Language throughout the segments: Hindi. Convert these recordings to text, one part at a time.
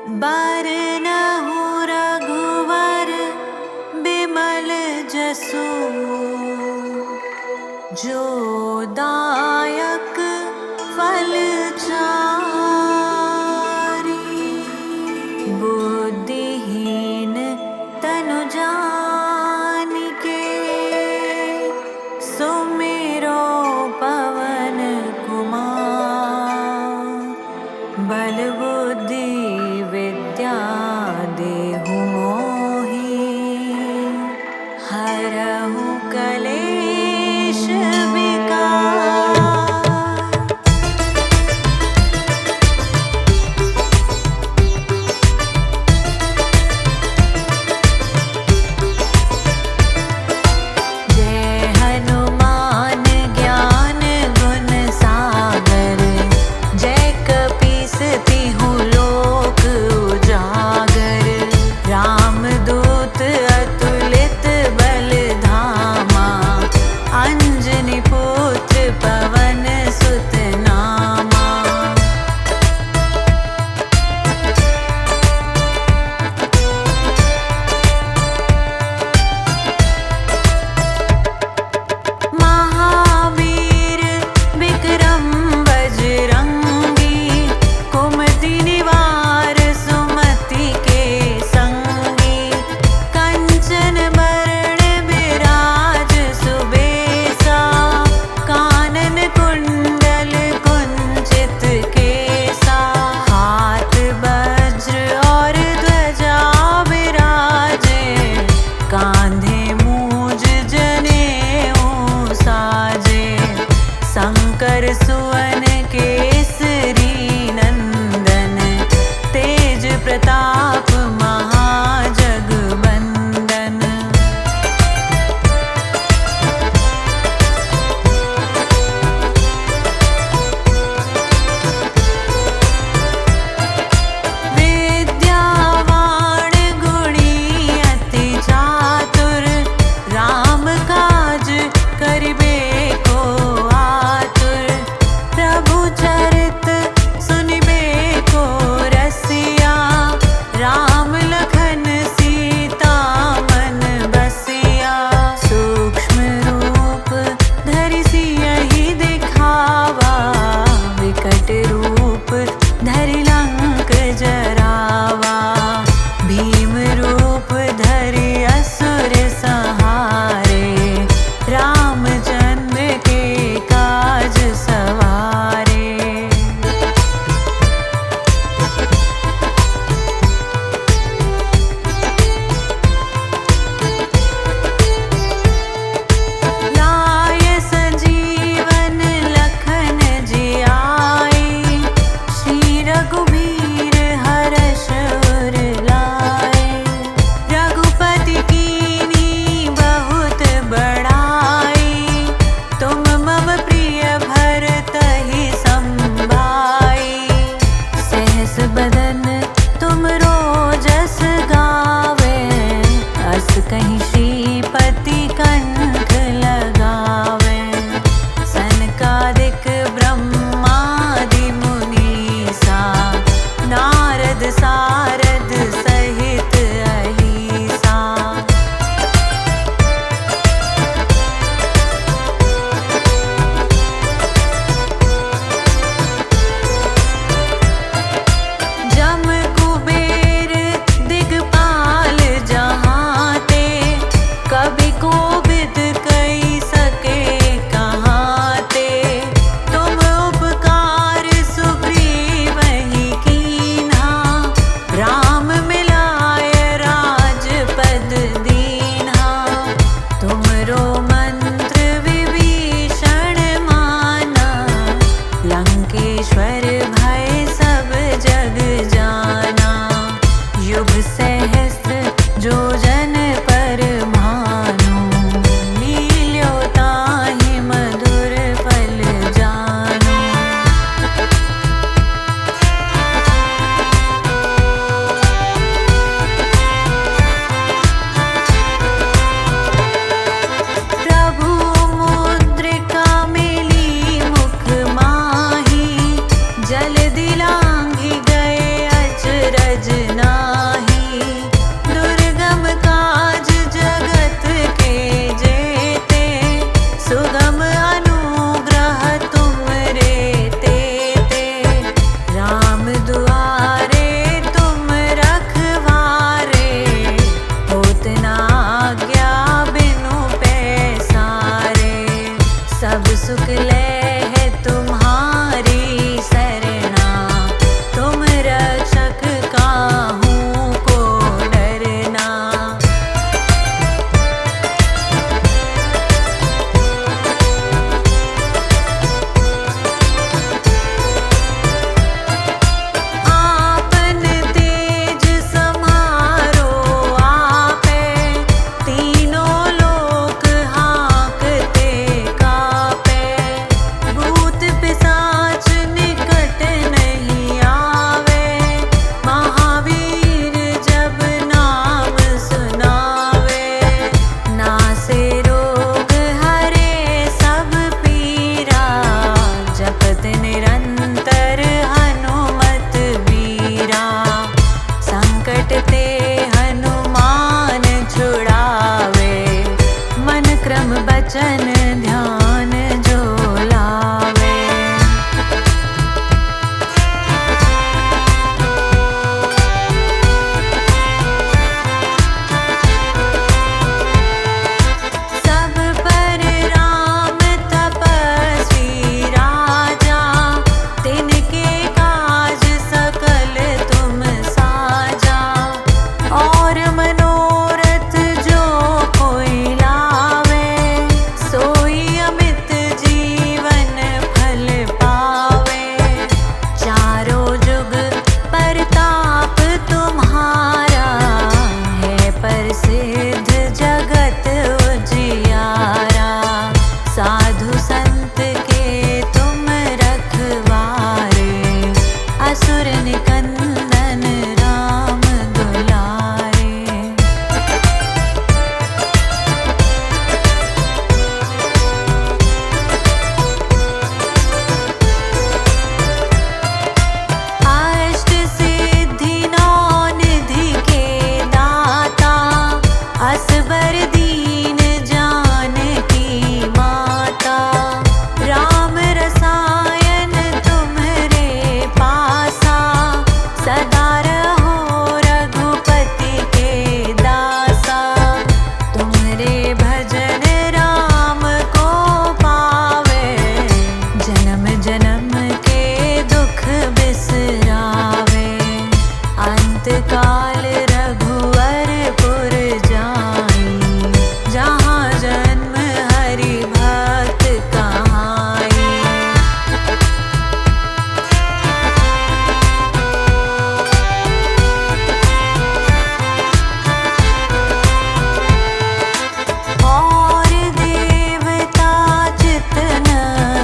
बरनहु रघुवर बिमल जसु, जो दायक फल चारि। बुद्धिहीन तनु जानिके, सुमिरो पवन कुमार। बल बुद्धि विद्या देहु मोहि, हरहु कलेश विकार। जय हनुमान ज्ञान गुण सागर, जय कपीस तिहु लोक उजागर। रामदूत अतुलित बल धामा, अंजनी पुत्र पवन सुत नामा। महावीर विक्रम बजरंगी, कुमति निवार सुमति के संगी। कंचन बरण विराज सुबेसा, कानन कुंडल कुंचित केसा। हाथ वज्र और ध्वजा विराजे, कांधे मूज जनेऊ साजे। शंकर सुवन केसरी नंदन, तेज प्रताप महाजगवंदन। विद्यावान गुणी अति चातुर, राम काज करिबे को आतुर। प्रभु चरित सुनिबे को रसिया, राम लखन सीता मन बसिया। सूक्ष्म रूप धरि सियहि दिखावा, विकट रूप धरि लंक जरावा। भीम रूप धरि असुर संहारे, रामचंद्र के काज सवारे। लाय संजीवन लखन जियाई, श्री रघुबीर हरष उर लाए। रघुपति कीन्ही बहुत बड़ाई, तुम मम प्रिय भरतहि संभाई। सहस बदन तुम रोजस गावे, अस कहीं श्रीपति कंठ लगावे। सनकादिक ब्रह्मादि मुनीसा, नारद सारद सहित अहिसा। काल रघुवरपुर जाई, जहाँ जन्म हरि भक्त कहाई। और देवता चित्त न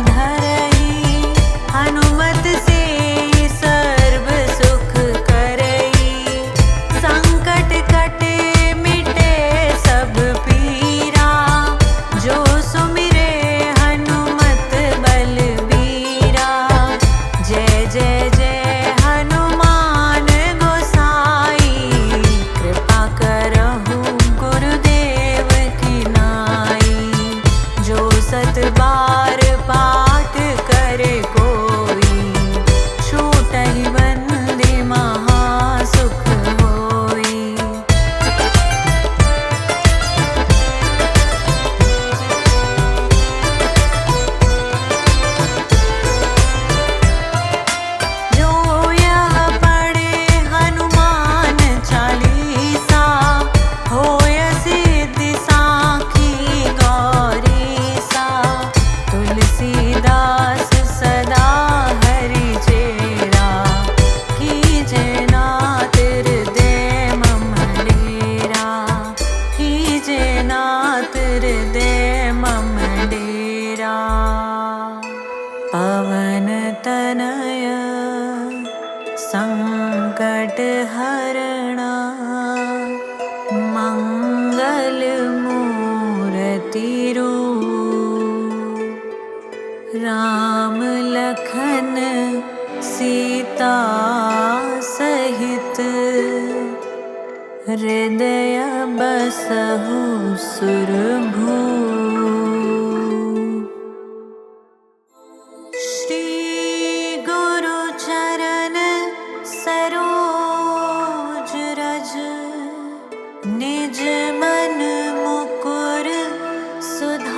धरई, हनुमत से सर्व सुख करई। संकट कटे मिटे सब पीरा, जो सुमिरे हनुमत बलबीरा। जय जय जय हनुमान गोसाई, कृपा करहु गुरुदेव की नाई। जो सत बार पाठ करे कोई, छूटहि बंदी महासुख होई। जो यह पढ़े हनुमान चालीसा, होय सिद्धि साखी गौरीसा। तुलसीदास सदा हरि चेरा, कीजे नाथ हृदय मम डेरा। कीजे नाथ हृदय मम डेरा। पवन तनय संकट हरणा, मंगल मूर्ति रूप। राम लखन सीता सहित, हृदय बसहु सुरभूप। श्री गुरु चरण सरोज रज, निज मन मुकुर सुधारी।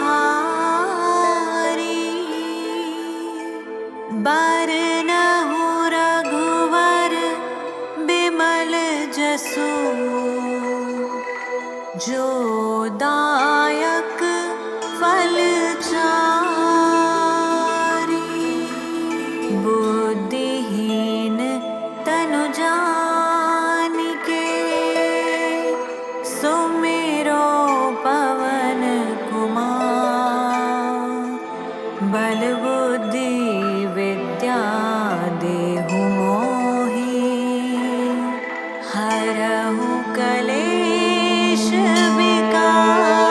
बरनहु रघुवर बिमल जसु, जो दायक फल चारि। बुद्धिहीन तनु जानिके, सुमिरो पवन कुमार। बल बुद्धि विद्या देहु मोहि, हरहु कलेश विकार।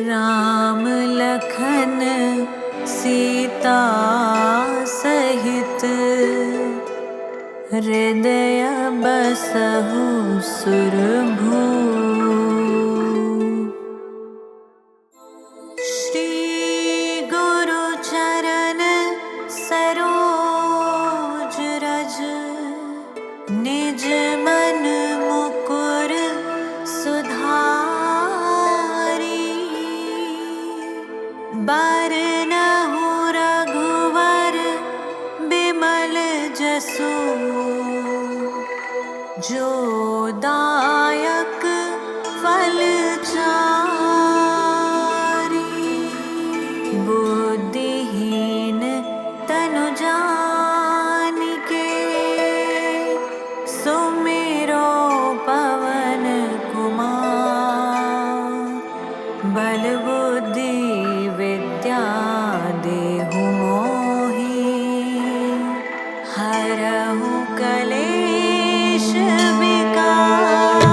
राम लखन सीता सहित हृदय बसहु सुरभू। श्री गुरु चरण सरोज रज निज मन मुकुर सुधारी। बरनहु रघुवर बिमल जसु जो दायक फल चारि। बुद्धिहीन तनु जानिके सुमिरो पवन कुमार। बल बुद्धि विद्या देहु मोहि हरहु कलेश विकार।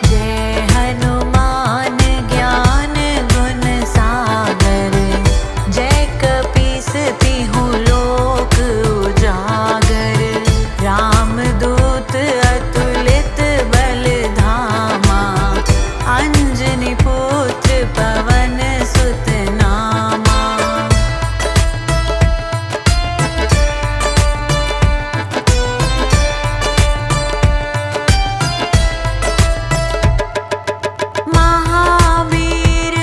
जय हनुमान ज्ञान गुण सागर जय कपीस तिहु लोक उजागर। रामदूत अतुलित बल धामा अंजनी पुत्र पवन सुत नामा। महावीर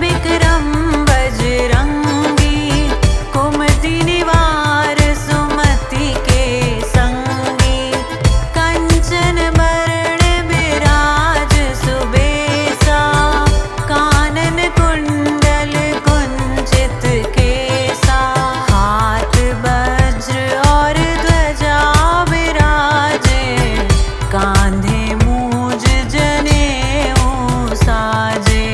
विक्रम बजरंगी कुमति निवार सुमति के संगी। कंचन बरण विराज सुबेसा कानन कुंडल कुंचित केसा। हाथ वज्र और ध्वजा विराजे कांधे मूज जनेऊ साजे।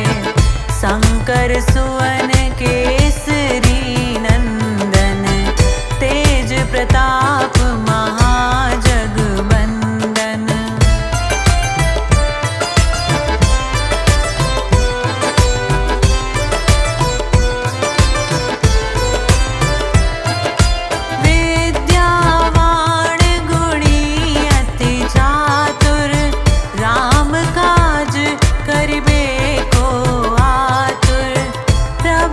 शंकर सुवन केसरी नंदन तेज प्रताप महाजगवंदन। विद्यावान गुणी अति चातुर राम काज करिबे को आतुर। प्रभु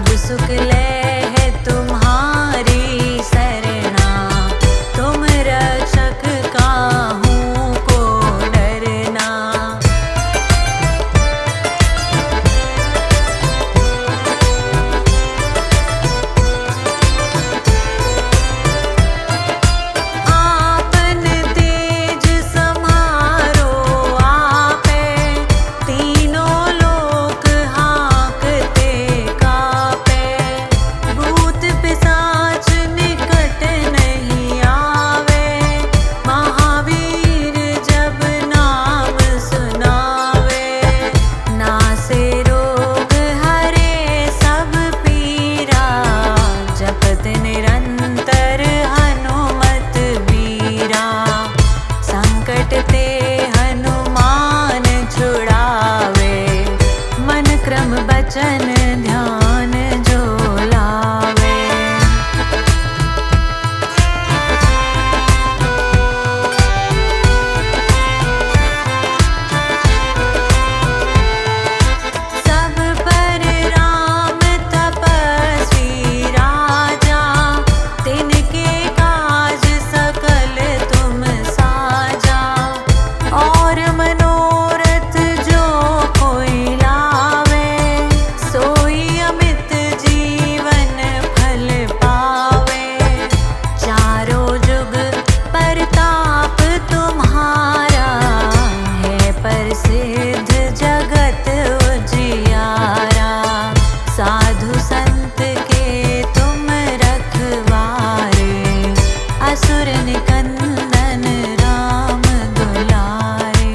सब सुख ले है तुम्हारी शरणा, तुम रक्षक काहू को डरना। आपन तेज समारो आपे, तीनों लोक हाँकते कापे। भूत पिशाच निकट नहीं आवे, महावीर जब नाम सुनावे। नासे रोग हरे सब पीरा, जपत निरंतर हनुमत बीरा। संकट ते हनुमान छुड़ावे, मन क्रम बचन ध्यान जो लावे। सब पर राम तपस्वी राजा, तिनके काज सकल तुम साजा। और मनोरथ जो कोई लावे, सोई अमित जीवन फल पावे। चारों जुग परताप तुम्हारा, है प्रसिद्ध जगत उजियारा। साधु संत के तुम रखवारे, असुर निकंदन राम दुलारे।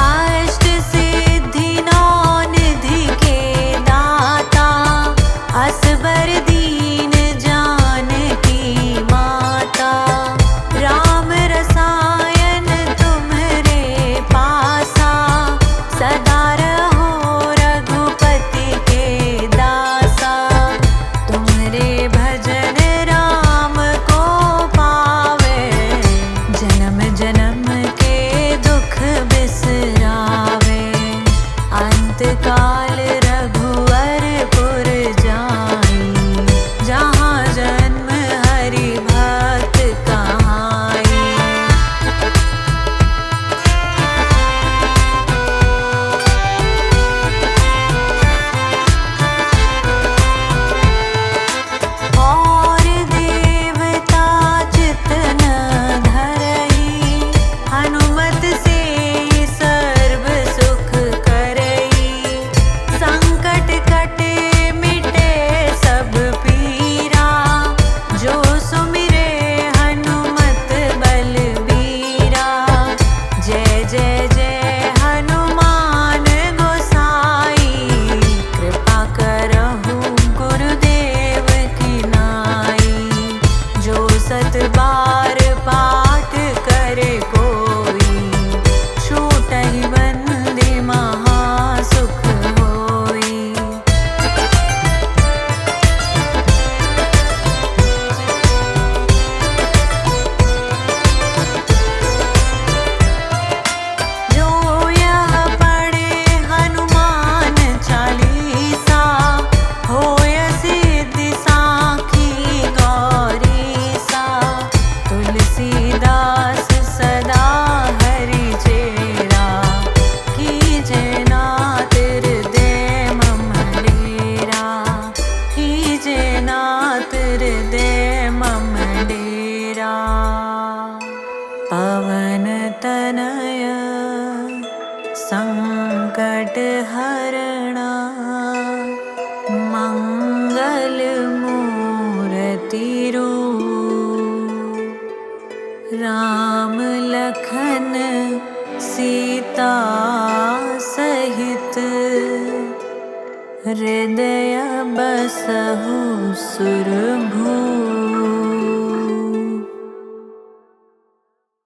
अष्ट सिद्धि नौ निधि के दाता, असबर दीन जानकी माता। राम रसायन तुम्हरे पासा, सदा रहो रघुपति के दासा। तुम्हरे भजन राम को पावे, जन्म जन्म के दुख बिसरावे। अंत काल रघुवरपुर जाई, जहाँ जन्म हरि भक्त कहाई। और देवता चित्त न धरई, हनुमत से सर्व सुख करई। संकट कटे मिटे सब पीरा, जो सुमिरे हनुमत बलबीरा। जय जय जय हनुमान गोसाई, कृपा करहु गुरुदेव की नाई। जो सत बार पाठ करे कोई, छूटहि बंदी महासुख होई। जो यह पढ़े हनुमान चालीसा, होय सिद्धि साखी गौरीसा। तुलसीदास सदा हरि चेरा, कीजे नाथ हृदय मम डेरा। कीजे नाथ हृदय मम डेरा। पवन तनय संकट हरणा, मंगल मूर्ति रूप। राम लखन सीता सहित, हृदय बसहु सुरभूप।